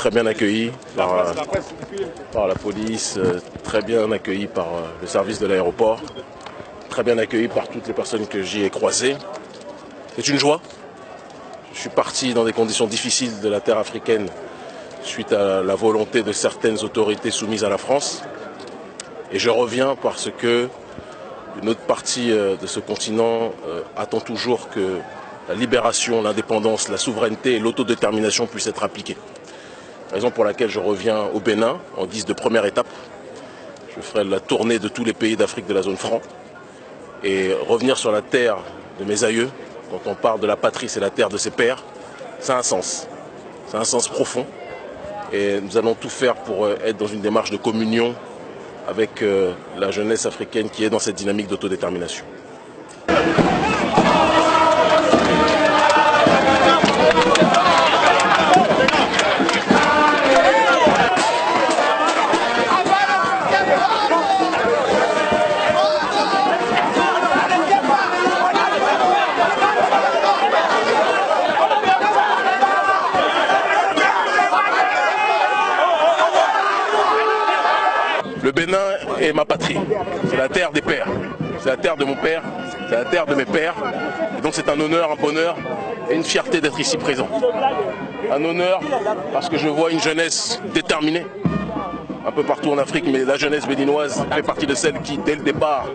Très bien accueilli par la police, très bien accueilli par le service de l'aéroport, très bien accueilli par toutes les personnes que j'y ai croisées. C'est une joie. Je suis parti dans des conditions difficiles de la terre africaine suite à la volonté de certaines autorités soumises à la France. Et je reviens parce que une autre partie de ce continent attend toujours que la libération, l'indépendance, la souveraineté et l'autodétermination puissent être appliquées. Raison pour laquelle je reviens au Bénin en guise de première étape. Je ferai la tournée de tous les pays d'Afrique de la zone franc et revenir sur la terre de mes aïeux. Quand on parle de la patrie, c'est la terre de ses pères. Ça a un sens. Ça a un sens profond. Et nous allons tout faire pour être dans une démarche de communion avec la jeunesse africaine qui est dans cette dynamique d'autodétermination. Le Bénin est ma patrie, c'est la terre des pères, c'est la terre de mon père, c'est la terre de mes pères. Et donc c'est un honneur, un bonheur et une fierté d'être ici présent. Un honneur parce que je vois une jeunesse déterminée, un peu partout en Afrique, mais la jeunesse béninoise fait partie de celle qui, dès le départ,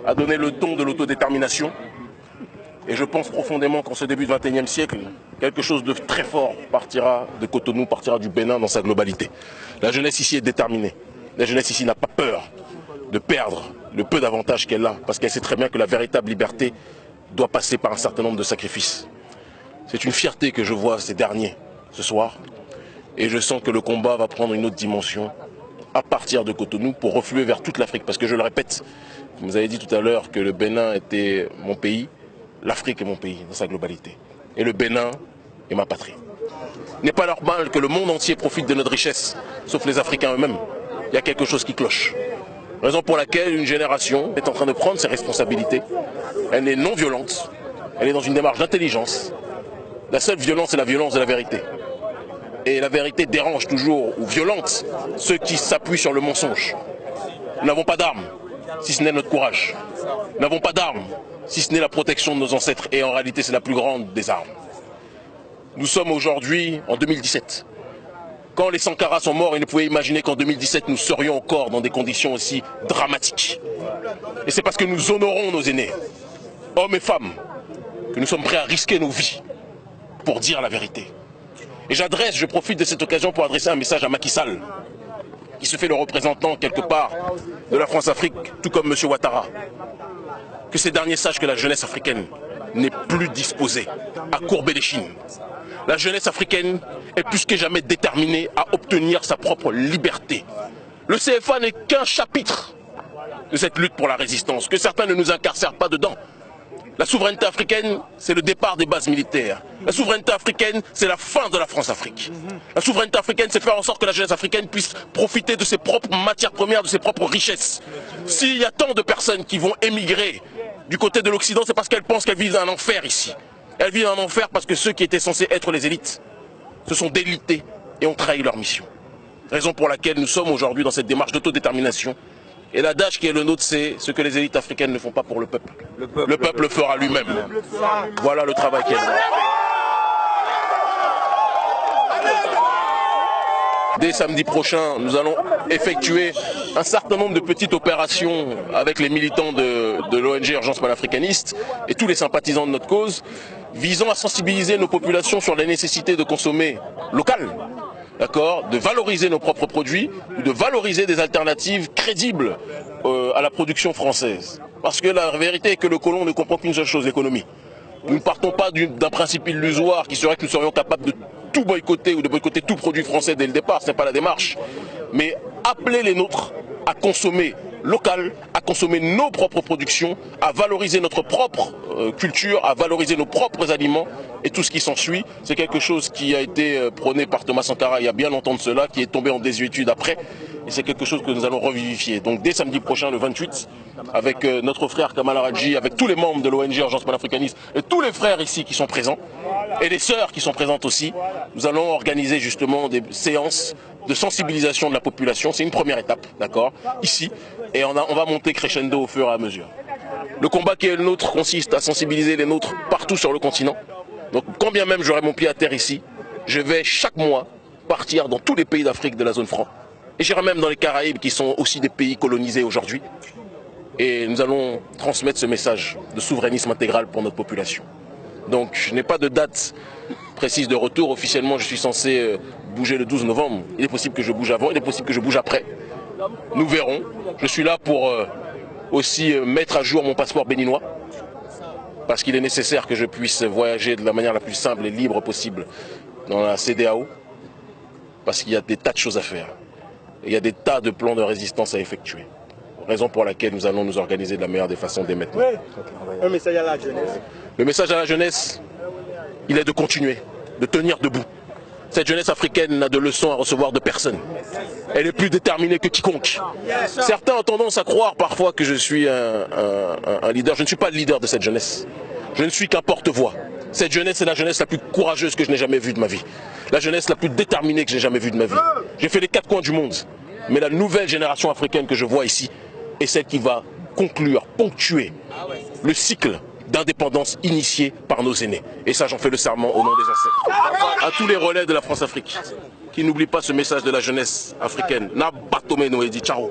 a donné le ton de l'autodétermination. Et je pense profondément qu'en ce début du XXIe siècle, quelque chose de très fort partira de Cotonou, partira du Bénin dans sa globalité. La jeunesse ici est déterminée. La jeunesse ici n'a pas peur de perdre le peu d'avantages qu'elle a, parce qu'elle sait très bien que la véritable liberté doit passer par un certain nombre de sacrifices. C'est une fierté que je vois ces derniers ce soir, et je sens que le combat va prendre une autre dimension à partir de Cotonou pour refluer vers toute l'Afrique, parce que je le répète, vous avez dit tout à l'heure que le Bénin était mon pays, l'Afrique est mon pays dans sa globalité, et le Bénin est ma patrie. Il n'est pas normal que le monde entier profite de notre richesse, sauf les Africains eux-mêmes. Il y a quelque chose qui cloche. Raison pour laquelle une génération est en train de prendre ses responsabilités. Elle est non violente, elle est dans une démarche d'intelligence. La seule violence, c'est la violence de la vérité. Et la vérité dérange toujours, ou violente, ceux qui s'appuient sur le mensonge. Nous n'avons pas d'armes, si ce n'est notre courage. Nous n'avons pas d'armes, si ce n'est la protection de nos ancêtres. Et en réalité, c'est la plus grande des armes. Nous sommes aujourd'hui en 2017. Quand les Sankara sont morts, ils ne pouvaient imaginer qu'en 2017, nous serions encore dans des conditions aussi dramatiques. Et c'est parce que nous honorons nos aînés, hommes et femmes, que nous sommes prêts à risquer nos vies pour dire la vérité. Et je profite de cette occasion pour adresser un message à Macky Sall, qui se fait le représentant quelque part de la France-Afrique, tout comme M. Ouattara. Que ces derniers sachent que la jeunesse africaine n'est plus disposée à courber les chines. La jeunesse africaine est plus que jamais déterminée à obtenir sa propre liberté. Le CFA n'est qu'un chapitre de cette lutte pour la résistance, que certains ne nous incarcèrent pas dedans. La souveraineté africaine, c'est le départ des bases militaires. La souveraineté africaine, c'est la fin de la France-Afrique. La souveraineté africaine, c'est faire en sorte que la jeunesse africaine puisse profiter de ses propres matières premières, de ses propres richesses. S'il y a tant de personnes qui vont émigrer du côté de l'Occident, c'est parce qu'elles pensent qu'elles vivent un enfer ici. Elles vivent un enfer parce que ceux qui étaient censés être les élites se sont délités et ont trahi leur mission. Raison pour laquelle nous sommes aujourd'hui dans cette démarche d'autodétermination. Et l'adage qui est le nôtre, c'est ce que les élites africaines ne font pas pour le peuple. Le peuple le fera lui-même. Voilà le travail qu'il y a. Dès samedi prochain, nous allons effectuer un certain nombre de petites opérations avec les militants de l'ONG Urgence panafricaniste et tous les sympathisants de notre cause, visant à sensibiliser nos populations sur la nécessité de consommer local, d'accord, de valoriser nos propres produits, de valoriser des alternatives crédibles à la production française. Parce que la vérité est que le colon ne comprend qu'une seule chose, l'économie. Nous ne partons pas d'un principe illusoire qui serait que nous serions capables de tout boycotter ou de boycotter tout produit français dès le départ, ce n'est pas la démarche. Mais appeler les nôtres à consommer local, à consommer nos propres productions, à valoriser notre propre culture, à valoriser nos propres aliments et tout ce qui s'ensuit. C'est quelque chose qui a été prôné par Thomas Sankara il y a bien longtemps de cela, qui est tombé en désuétude après. Et c'est quelque chose que nous allons revivifier. Donc dès samedi prochain, le 28, avec notre frère Kamal Aradji, avec tous les membres de l'ONG Urgence panafricaniste et tous les frères ici qui sont présents, et les sœurs qui sont présentes aussi, nous allons organiser justement des séances de sensibilisation de la population. C'est une première étape, d'accord, ici, et on va monter crescendo au fur et à mesure. Le combat qui est le nôtre consiste à sensibiliser les nôtres partout sur le continent. Donc quand bien même j'aurai mon pied à terre ici, je vais chaque mois partir dans tous les pays d'Afrique de la zone franc. Et j'irai même dans les Caraïbes qui sont aussi des pays colonisés aujourd'hui. Et nous allons transmettre ce message de souverainisme intégral pour notre population. Donc je n'ai pas de date précise de retour. Officiellement, je suis censé bouger le 12 novembre. Il est possible que je bouge avant, il est possible que je bouge après. Nous verrons. Je suis là pour aussi mettre à jour mon passeport béninois. Parce qu'il est nécessaire que je puisse voyager de la manière la plus simple et libre possible dans la CEDEAO. Parce qu'il y a des tas de choses à faire. Il y a des tas de plans de résistance à effectuer. Raison pour laquelle nous allons nous organiser de la meilleure des façons dès maintenant. Un message à la jeunesse. Le message à la jeunesse, il est de continuer, de tenir debout. Cette jeunesse africaine n'a de leçons à recevoir de personne. Elle est plus déterminée que quiconque. Certains ont tendance à croire parfois que je suis un leader. Je ne suis pas le leader de cette jeunesse. Je ne suis qu'un porte-voix. Cette jeunesse est la jeunesse la plus courageuse que je n'ai jamais vue de ma vie. La jeunesse la plus déterminée que j'ai jamais vue de ma vie. J'ai fait les 4 coins du monde. Mais la nouvelle génération africaine que je vois ici est celle qui va conclure, ponctuer le cycle d'indépendance initié par nos aînés. Et ça, j'en fais le serment au nom des ancêtres. À tous les relais de la France-Afrique, qui n'oublient pas ce message de la jeunesse africaine. Na batomeno et dit ciao.